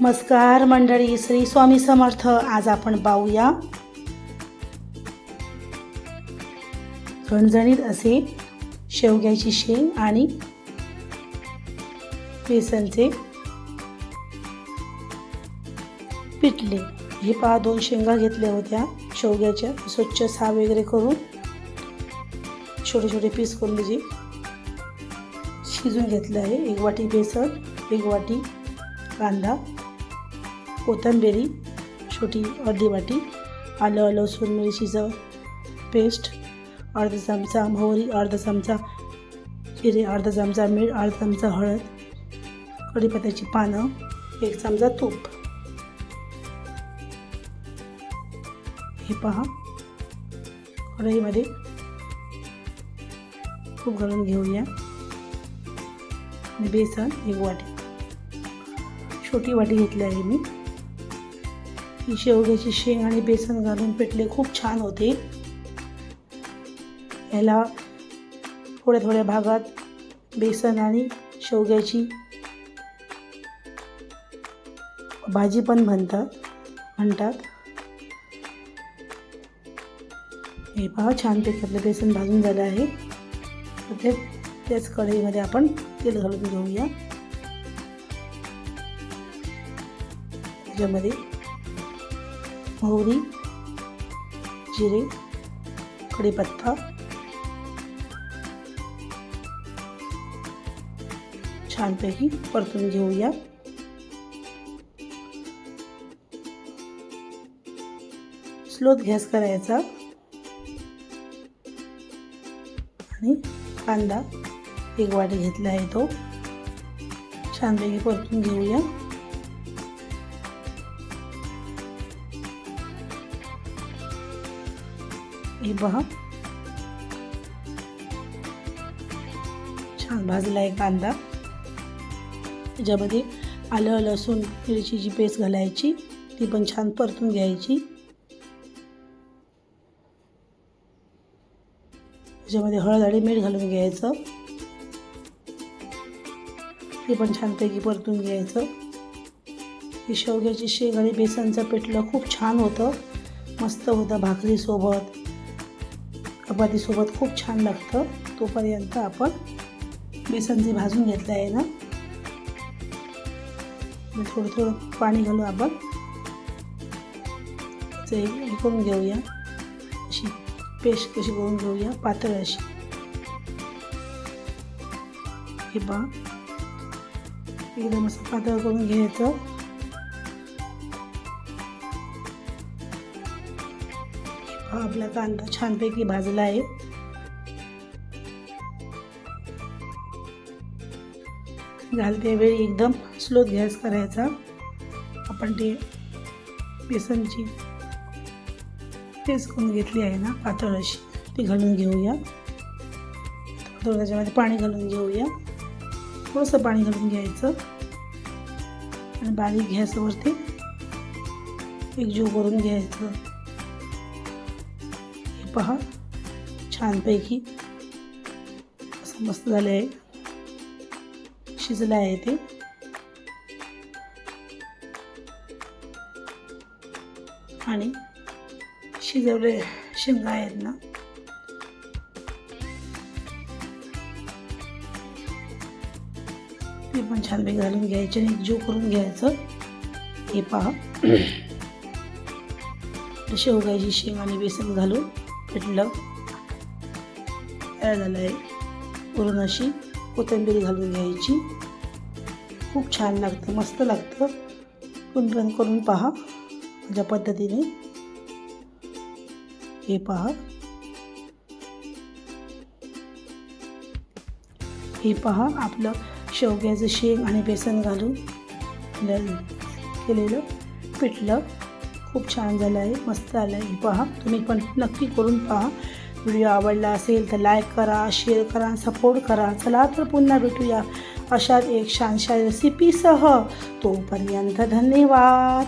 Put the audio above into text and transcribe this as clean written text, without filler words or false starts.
नमस्कार मंडळी, श्री स्वामी समर्थ. आज आपण पाहूया झणझणीत असे शेवग्याची शेंग आणि बेसनचे पिठले. हे पहा, 2 शेंगा घेतल्या होत्या शेवग्याच्या, स्वच्छ साफ वगैरे करून छोटे छोटे पीस करून त्याचे शिजून घेतलं आहे. 1 वाटी बेसन, 1 वाटी कांदा, कोथिंबीर छोटी अर्धी वाटी, आलं लसूण मिरचीचं पेस्ट, अर्धा चमचा मोहरी, अर्धा चमचा जिरे, अर्धा चमचा मीठ, अर्धा चमचा हळद, कढीपत्त्याची पानं, 1 चमचा तूप. हे पहा, कढईमध्ये तूप घालून घेऊया. आणि बेसन 1 वाटी, छोटी वाटी घेतली आहे मी. ही शेवग्याची शेंग आणि बेसन घालून पिठले खूप छान होते. याला थोड्या थोड्या भागात बेसन आणि शेवग्याची भाजी पण म्हणतात. हे पहा, छानपैकी आपलं बेसन भाजून झालं आहे. त्याच कढईमध्ये आपण तेल घालून घेऊया. त्याच्यामध्ये मोहरी, जिरे, कढीपत्ता, छानपैकी परतून घेऊया. स्लो गॅस करायचा आणि कांदा 1 वाटी घेतला आहे तो छानपैकी परतून घेऊया. हे पहा, छान भाजला आहे कांदा. त्याच्यामध्ये आलं लसूण मिरचीची पेस्ट घालायची, ती पण छान परतून घ्यायची. त्याच्यामध्ये हळद आणि मीठ घालून घ्यायचं, ते पण छानपैकी परतून घ्यायचं. ही शेवग्याची शेंग आणि बेसनचं पिठलं खूप छान होतं, मस्त होतं. भाकरीसोबत, चपातीसोबत खूप छान लागतं. तोपर्यंत आपण बेसन भाजून घेतलं आहे ना, थोडं थोडं पाणी घालून आपण हे करून घेऊया. अशी पेस्ट कशी करून घेऊया, पातळ अशी. हे पहा, एकदम असं पातळ करून घ्यायचं. आपला कांदा छानपैकी भाजला आहे. घालते वेळी एकदम स्लो गॅस करायचा. आपण ते बेसनची पेस्ट करून घेतली आहे ना पातळ अशी, ती घालून घेऊया. थोडं त्याच्यामध्ये पाणी घालून घेऊया. थोडंसं पाणी घालून घ्यायचं आणि बारीक गॅसवरती एकजीव करून घ्यायचं. पहा, छानपैकी असं मस्त झालं आहे, शिजलं आहे ते. आणि शिजवले शेंगा आहेत ना, ते पण छानपैकी घालून घ्यायचे आणि एकजीव करून घ्यायचं. हे पहा, शेवगाची शेंग आणि बेसन घालून पिठलं तयार झालं आहे. वरून अशी कोथिंबीर घालून घ्यायची. खूप छान लागतं, मस्त लागतं. तुम्ही करून पहा माझ्या पद्धतीने. हे पहा, आपलं शेवग्याचं शेंग आणि बेसन घालून केलेलं पिठलं खूप छान झालं आहे, मस्त आलं आहे. पहा, तुम्ही पण नक्की करून पहा. व्हिडिओ आवडला असेल तर लाईक करा, शेअर करा, सपोर्ट करा. चला तर पुन्हा भेटूया अशाच एक छानशा रेसिपीसह. तोपर्यंत धन्यवाद.